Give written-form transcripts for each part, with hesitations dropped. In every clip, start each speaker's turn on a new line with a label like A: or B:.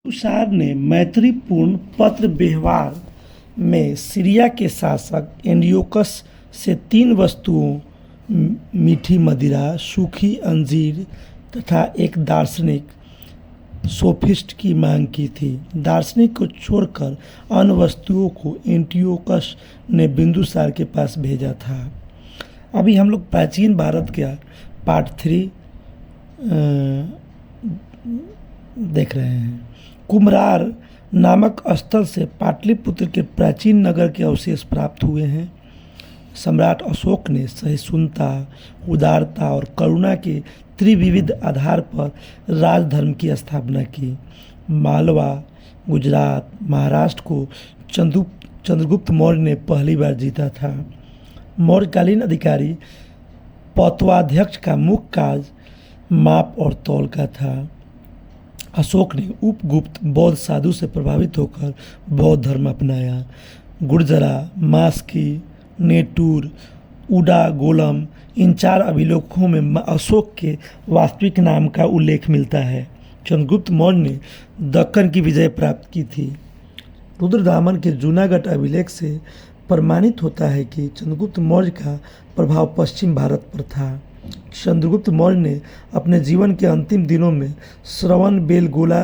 A: तुषार ने मैत्रीपूर्ण पत्र व्यवहार में सीरिया के शासक एंटियोकस से 3 वस्तुओं मीठी मदिरा, सूखी अंजीर तथा एक दार्शनिक सोफिस्ट की मांग की थी। दार्शनिक को छोड़कर अन्य वस्तुओं को एंटियोकस ने बिंदुसार के पास भेजा था। अभी हम लोग प्राचीन भारत का पार्ट 3 देख रहे हैं। कुम्हरार नामक स्थल से पाटलिपुत्र के प्राचीन नगर के अवशेष प्राप्त हुए हैं। सम्राट अशोक ने सहिष्णुता, उदारता और करुणा के त्रिविध आधार पर राजधर्म की स्थापना की। मालवा, गुजरात, महाराष्ट्र को चंद्रगुप्त मौर्य ने पहली बार जीता था। मौर्यकालीन अधिकारी पौत्वाध्यक्ष का मुख्य कार्य माप और तौल का था। अशोक ने उपगुप्त बौद्ध साधु से प्रभावित होकर बौद्ध धर्म अपनाया। गुर्जरा, मास्की, नेटूर, उडा गोलम, इन 4 अभिलेखों में अशोक के वास्तविक नाम का उल्लेख मिलता है। चंद्रगुप्त मौर्य ने दक्कन की विजय प्राप्त की थी। रुद्रदामन के जूनागढ़ अभिलेख से प्रमाणित होता है कि चंद्रगुप्त मौर्य का प्रभाव पश्चिम भारत पर था। चंद्रगुप्त मौर्य ने अपने जीवन के अंतिम दिनों में श्रवणबेलगोला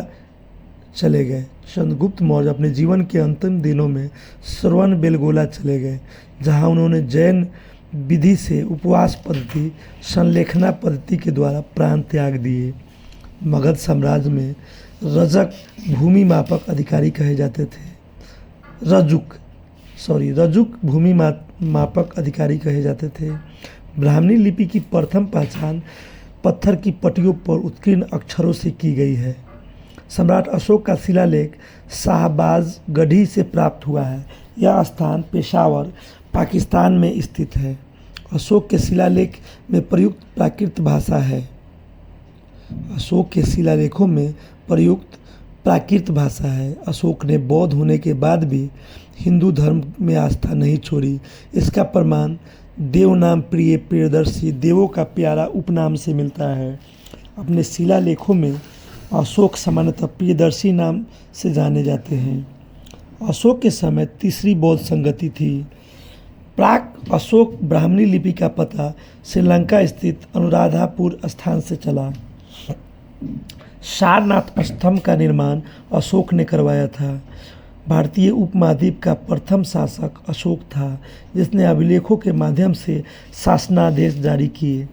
A: चले गए। चंद्रगुप्त मौर्य अपने जीवन के अंतिम दिनों में श्रवणबेलगोला चले गए, जहां उन्होंने जैन विधि से उपवास पद्धति, संलेखना पद्धति के द्वारा प्राण त्याग दिए। मगध साम्राज्य में रजक भूमि मापक अधिकारी कहे जाते थे। रजुक भूमि मापक अधिकारी कहे जाते थे। ब्राह्मणी लिपि की प्रथम पहचान पत्थर की पट्टियों पर उत्कीर्ण अक्षरों से की गई है। सम्राट अशोक का शिलालेख शाहबाज गढ़ी से प्राप्त हुआ है। यह स्थान पेशावर, पाकिस्तान में स्थित है। अशोक के शिलालेख में प्रयुक्त प्राकृत भाषा है। अशोक के शिलालेखों में प्रयुक्त प्राकृत भाषा है। अशोक ने बौद्ध होने के बाद भी हिंदू धर्म में आस्था नहीं छोड़ी। इसका प्रमाण देव नाम प्रिय प्रियदर्शी, देवों का प्यारा उपनाम से मिलता है। अपने शिलालेखों में अशोक सामान्यतः प्रियदर्शी नाम से जाने जाते हैं। अशोक के समय तीसरी बौद्ध संगति थी। प्राक अशोक ब्राह्मणी लिपि का पता श्रीलंका स्थित अनुराधापुर स्थान से चला। सारनाथ स्तंभ का निर्माण अशोक ने करवाया था। भारतीय उपमहाद्वीप का प्रथम शासक अशोक था, जिसने अभिलेखों के माध्यम से शासनादेश जारी किए।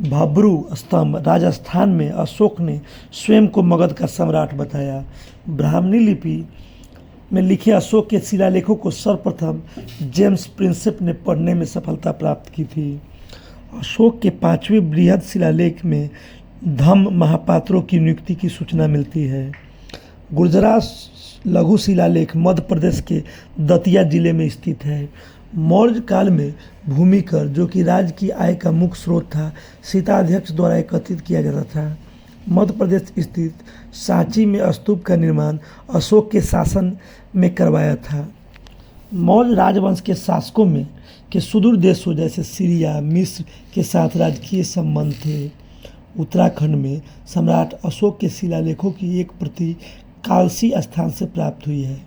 A: भब्रू स्तंभ राजस्थान में अशोक ने स्वयं को मगध का सम्राट बताया। ब्राह्मणी लिपि में लिखे अशोक के शिलालेखों को सर्वप्रथम जेम्स प्रिंसेप ने पढ़ने में सफलता प्राप्त की थी। अशोक के 5वें बृहद शिलालेख में धम्म महापात्रों की नियुक्ति की सूचना मिलती है। गुर्जरा लघु शिलालेख मध्य प्रदेश के दतिया जिले में स्थित है। मौर्य काल में भूमि कर, जो कि राज्य की आय का मुख्य स्रोत था, शीताध्यक्ष द्वारा एकत्रित किया जाता था। मध्य प्रदेश स्थित सांची में स्तूप का निर्माण अशोक के शासन में करवाया था। मौर्य राजवंश के शासकों में के सुदूर देशों जैसे सीरिया, मिस्र के साथ राजकीय संबंध थे। उत्तराखंड में सम्राट अशोक के शिलालेखों की एक प्रति कालसी स्थान से प्राप्त हुई है।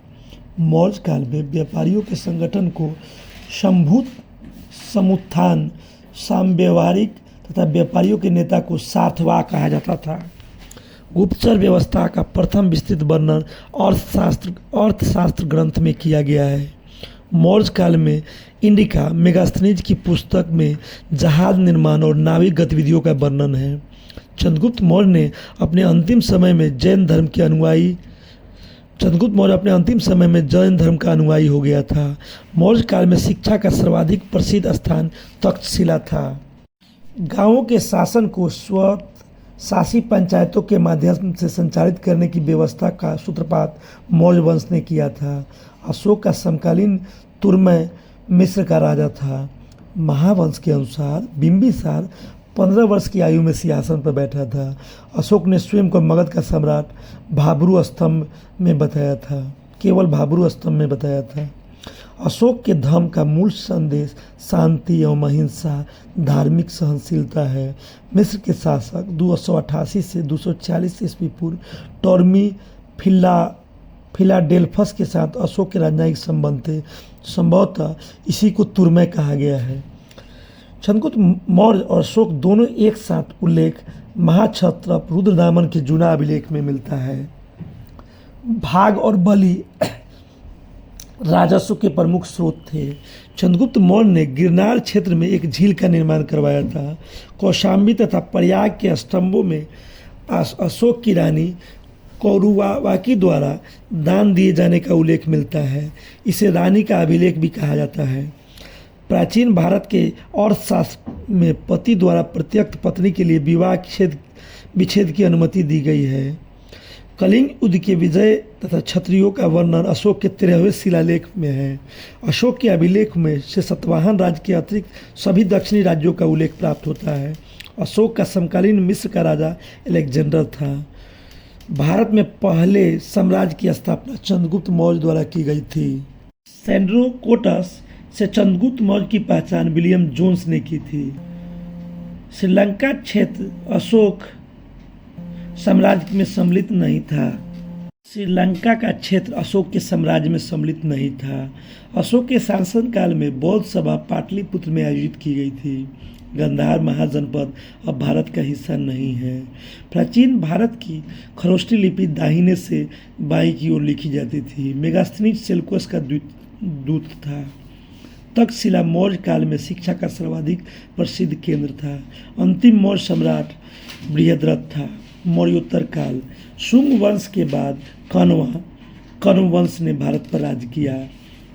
A: मौर्य काल में व्यापारियों के संगठन को संभूत समुत्थान, साम्यवहारिक तथा व्यापारियों के नेता को सार्थवाह कहा था। गुप्तचर व्यवस्था का प्रथम विस्तृत वर्णन अर्थशास्त्र ग्रंथ में किया गया है। मौर्य काल में इंडिका मेगास्थनीज की पुस्तक में जहाज निर्माण और नाविक गतिविधियों का वर्णन है। चंद्रगुप्त मौर्य अपने अंतिम समय में जैन धर्म का अनुयायी हो गया था। मौर्य काल में शिक्षा का सर्वाधिक प्रसिद्ध स्थान तक्षशिला था। गांवों के शासन को स्वशासी पंचायतों के माध्यम से संचालित करने की व्यवस्था का सूत्रपात मौर्य वंश ने किया था। अशोक का समकालीन तुर्मय मिस्र का राजा था। महावंश के अनुसार बिंबिसार 15 वर्ष की आयु में सिंहासन पर बैठा था। अशोक ने स्वयं को मगध का सम्राट केवल भाब्रू स्तंभ में बताया था। अशोक के धर्म का मूल संदेश शांति एवं अहिंसा, धार्मिक सहनशीलता है। मिस्र के शासक 288 से 240 ईस्वी पूर्व टॉर्मी फिलाडेल्फस के साथ अशोक के राजनयिक संबंध थे। संभवतः इसी को तुर्मै कहा गया है। चंद्रगुप्त मौर्य और अशोक दोनों एक साथ उल्लेख महाक्षत्रप रुद्रदामन के जूना अभिलेख में मिलता है। भाग और बलि राजस्व के प्रमुख स्रोत थे। चंद्रगुप्त मौर्य ने गिरनार क्षेत्र में एक झील का निर्माण करवाया था। कौशाम्बी तथा प्रयाग के स्तंभों में अशोक की रानी कौरुवाकी द्वारा दान दिए जाने का उल्लेख मिलता है। इसे रानी का अभिलेख भी कहा जाता है। प्राचीन भारत के अर्थशास्त्र में पति द्वारा प्रत्यक्ष पत्नी के लिए विवाह विच्छेद की अनुमति दी गई है। कलिंग युद्ध के विजय तथा क्षत्रियों का वर्णन अशोक के 13वें शिलालेख में है। अशोक के अभिलेख में से सातवाहन राज्य के अतिरिक्त सभी दक्षिणी राज्यों का उल्लेख प्राप्त होता है। अशोक का समकालीन मिस्र का राजा अलेक्जेंडर था। भारत में पहले साम्राज्य की स्थापना चंद्रगुप्त मौर्य द्वारा की गई थी। सेंड्रोकोटस से चंद्रगुप्त मौर्य की पहचान विलियम जोन्स ने की थी। श्रीलंका क्षेत्र अशोक साम्राज्य में सम्मिलित नहीं था। श्रीलंका का क्षेत्र अशोक के साम्राज्य में सम्मिलित नहीं था। अशोक के शासनकाल में बौद्ध सभा पाटलिपुत्र में आयोजित की गई थी। गांधार महाजनपद अब भारत का हिस्सा नहीं है। प्राचीन भारत की खरोष्टी लिपि दाहिने से बाईं की ओर लिखी जाती थी। मेगास्थनीज सेल्यूकस का दूत था। तक्षशिला मौर्य काल में शिक्षा का सर्वाधिक प्रसिद्ध केंद्र था। अंतिम मौर्य सम्राट बृहद्रथ था। मौर्योत्तर काल शुंग वंश के बाद कण्व वंश ने भारत पर राज किया।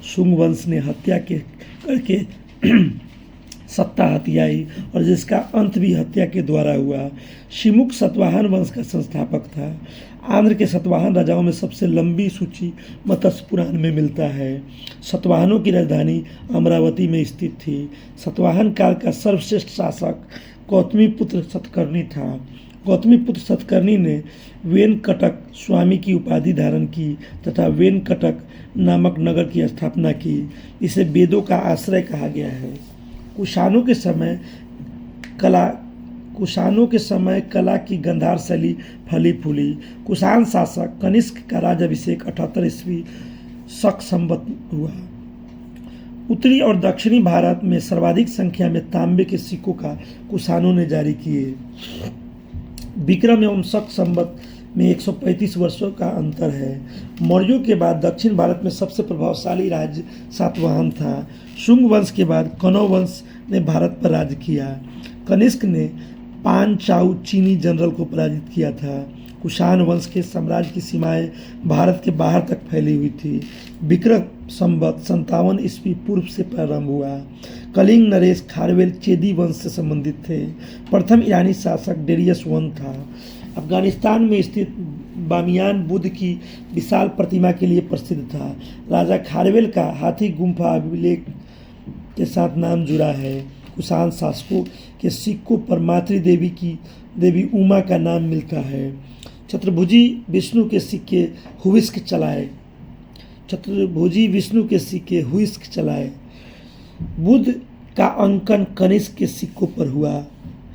A: शुंग वंश ने हत्या करके सत्ता हथियाई और जिसका अंत भी हत्या के द्वारा हुआ। शिमुक सतवाहन वंश का संस्थापक था। आंध्र के सतवाहन राजाओं में सबसे लंबी सूची मत्स्य पुराण में मिलता है। सतवाहनों की राजधानी अमरावती में स्थित थी। सतवाहन काल का सर्वश्रेष्ठ शासक गौतमीपुत्र सतकर्णी था। गौतमीपुत्र सतकर्णी ने वेनकटक स्वामी की उपाधि धारण की तथा वेनकटक नामक नगर की स्थापना की। इसे वेदों का आश्रय कहा गया है। कुषाणों के समय कला की गंधार शैली फली फूली। कुषाण शासक कनिष्क का राज्याभिषेक 78 ईस्वी शक संवत हुआ। उत्तरी और दक्षिणी भारत में सर्वाधिक संख्या में तांबे के सिक्कों का कुषाणों ने जारी किए। विक्रम एवं शक संवत में 135 वर्षों का अंतर है। मौर्यों के बाद दक्षिण भारत में सबसे प्रभावशाली राज्य सातवाहन था। शुंग वंश के बाद कण्व वंश ने भारत पर राज किया। कनिष्क ने पान चाउ चीनी जनरल को पराजित किया था। कुषाण वंश के साम्राज्य की सीमाएं भारत के बाहर तक फैली हुई थी। विक्रम संवत 57 ईस्वी पूर्व से प्रारंभ हुआ। कलिंग नरेश खारवेल चेदी वंश से संबंधित थे। प्रथम ईरानी शासक डेरियस वन था। अफगानिस्तान में स्थित बामियान बुद्ध की विशाल प्रतिमा के लिए प्रसिद्ध था। राजा खारवेल का हाथी गुम्फा अभिलेख के साथ नाम जुड़ा है। कुषाण शासकों के सिक्कों पर देवी उमा का नाम मिलता है। चतुर्भुजी विष्णु के सिक्के हुइस्क चलाए। बुद्ध का अंकन कनिष्क के सिक्कों पर हुआ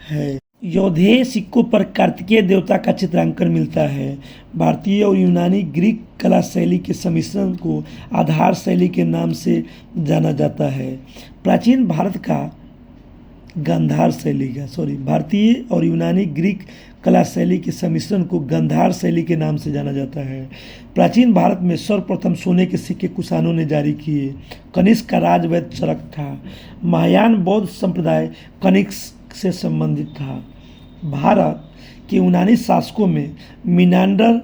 A: है। यौधेय सिक्कों पर कार्तिकेय देवता का चित्रांकन मिलता है। भारतीय और यूनानी ग्रीक कला शैली के सम्मिश्रण को आधार शैली के नाम से जाना जाता है। प्राचीन भारत का भारतीय और यूनानी ग्रीक कला शैली के सम्मिश्रण को गांधार शैली के नाम से जाना जाता है। प्राचीन भारत में सर्वप्रथम सोने के सिक्के कुषाणों ने जारी किए। कनिष्क का राज वैद्य चरक था। महायान बौद्ध संप्रदाय कनिष्क से संबंधित था। भारत के यूनानी शासकों में मिनांडर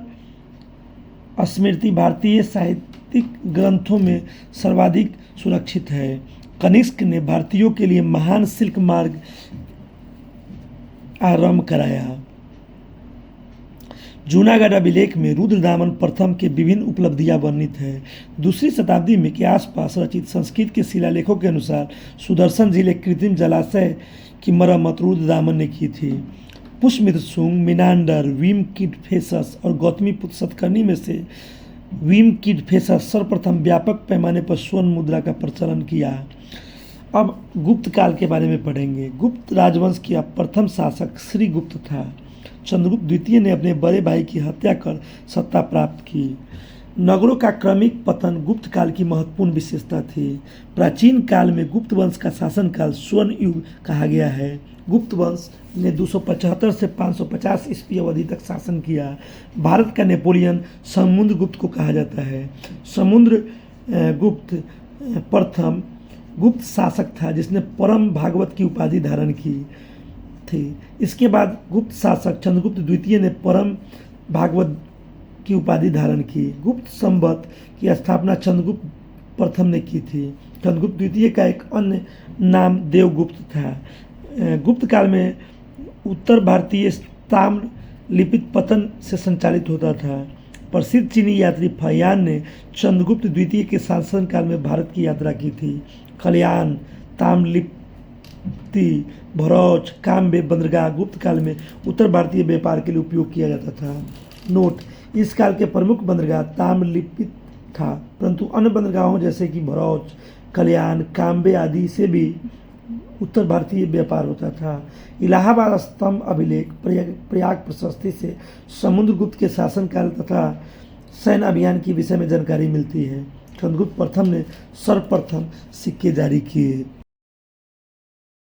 A: स्मृति भारतीय साहित्यिक ग्रंथों में सर्वाधिक सुरक्षित है। कनिष्क ने भारतीयों के लिए महान सिल्क मार्ग आरंभ कराया। जूनागढ़ अभिलेख में रुद्रदामन प्रथम के विभिन्न उपलब्धियां वर्णित है। दूसरी शताब्दी में के आसपास रचित संस्कृत के शिलालेखों के अनुसार सुदर्शन जिले कृत्रिम जलाशय की मरम्मत रुद्रदामन ने की थी। पुष्यमित्र शुंग, मिनांडर, वीम किडफेसस और गौतमीपुत्र सतकर्णी में से विम किडफेसर सर्वप्रथम व्यापक पैमाने पर स्वर्ण मुद्रा का प्रचलन किया। अब गुप्त काल के बारे में पढ़ेंगे। गुप्त राजवंश का प्रथम शासक श्रीगुप्त था। चंद्रगुप्त द्वितीय ने अपने बड़े भाई की हत्या कर सत्ता प्राप्त की। नगरों का क्रमिक पतन गुप्त काल की महत्वपूर्ण विशेषता थी। प्राचीन काल में गुप्त वंश का शासनकाल स्वर्ण युग कहा गया है। गुप्त वंश ने 275 से 550 ईस्वी अवधि तक शासन किया। भारत का नेपोलियन समुद्रगुप्त को कहा जाता है। समुद्रगुप्त प्रथम गुप्त शासक था जिसने परम भागवत की उपाधि धारण की थी। इसके बाद गुप्त शासक चंद्रगुप्त द्वितीय ने परम भागवत की उपाधि धारण की। गुप्त संवत की स्थापना चंद्रगुप्त प्रथम ने की थी। चंद्रगुप्त द्वितीय का एक अन्य नाम देवगुप्त था। गुप्त काल में उत्तर भारतीय ताम्र लिपित पतन से संचालित होता था। प्रसिद्ध चीनी यात्री फयान ने चंद्रगुप्त द्वितीय के शासनकाल में भारत की यात्रा की थी। कल्याण, ताम्रलिप्ति, भरौच, काम्बे बंदरगाह गुप्त काल में उत्तर भारतीय व्यापार के लिए उपयोग किया जाता था। नोट: इस काल के प्रमुख बंदरगाह ताम्रलिप्ति था, परंतु अन्य बंदरगाहों जैसे कि भरौच, कल्याण, काम्बे आदि से भी उत्तर भारतीय व्यापार होता था। इलाहाबाद स्तंभ अभिलेख प्रयाग प्रशस्ति से समुद्रगुप्त के शासनकाल तथा सैन्य अभियान के विषय में जानकारी मिलती है। चंद्रगुप्त प्रथम ने सर्वप्रथम सिक्के जारी किए।